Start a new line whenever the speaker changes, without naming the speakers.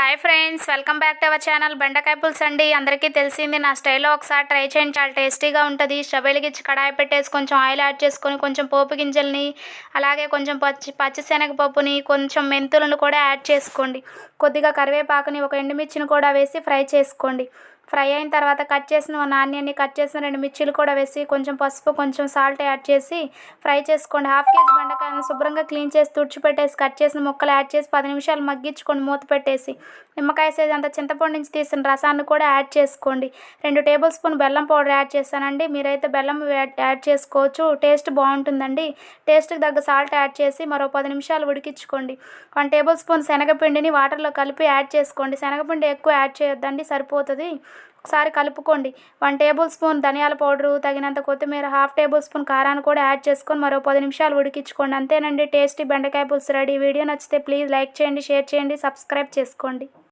Hi friends, welcome back to our channel బెండకాయ పులుసు అండి. అందరికీ తెలిసింది, నా స్టైల్లో ఒకసారి ట్రై చేయండి, చాలా టేస్టీగా ఉంటుంది. స్టవ్ వెలిగించి కడాయి పెట్టేసి కొంచెం ఆయిల్ యాడ్ చేసుకొని కొంచెం పోపు గింజల్ని, అలాగే కొంచెం పచ్చిశనగపప్పుని, కొంచెం మెంతులను కూడా యాడ్ చేసుకోండి. కొద్దిగా కరివేపాకుని, ఒక ఎండుమిర్చిని కూడా వేసి ఫ్రై చేసుకోండి. ఫ్రై అయిన తర్వాత కట్ చేసిన ఆనియన్ని, కట్ చేసిన 2 మిర్చీలు కూడా వేసి కొంచెం పసుపు, కొంచెం సాల్ట్ యాడ్ చేసి ఫ్రై చేసుకోండి. హాఫ్ కేజీ బెండకాయలను శుభ్రంగా క్లీన్ చేసి తుడిచిపెట్టేసి కట్ చేసిన ముక్కలు యాడ్ చేసి 10 నిమిషాలు మగ్గించుకొని మూత పెట్టేసి నిమ్మకాయ సైజ్ అంత చింతపండు నుంచి తీసిన రసాన్ని కూడా యాడ్ చేసుకోండి. 2 టేబుల్ స్పూన్ బెల్లం పౌడర్ యాడ్ చేశానండి. మీరైతే బెల్లం యాడ్ చేసుకోవచ్చు, టేస్ట్ బాగుంటుందండి. టేస్ట్కి తగ్గ సాల్ట్ యాడ్ చేసి మరో 10 నిమిషాలు ఉడికించుకోండి. 1 టేబుల్ స్పూన్ శనగపిండిని వాటర్లో కలిపి యాడ్ చేసుకోండి. శనగపిండి ఎక్కువ యాడ్ చేయొద్దండి, సరిపోతుంది. ఒకసారి కలుపుకోండి. 1 టేబుల్ స్పూన్ ధనియాల పౌడరు, తగినంత కొత్తిమీర, హాఫ్ టేబుల్ స్పూన్ కారాన్ని కూడా యాడ్ చేసుకొని మరో 10 నిమిషాలు ఉడికించుకోండి. అంతేనండి, టేస్టీ బెండకాయ పులుసు రెడీ. వీడియో నచ్చితే ప్లీజ్ లైక్ చేయండి, షేర్ చేయండి, సబ్స్క్రైబ్ చేసుకోండి.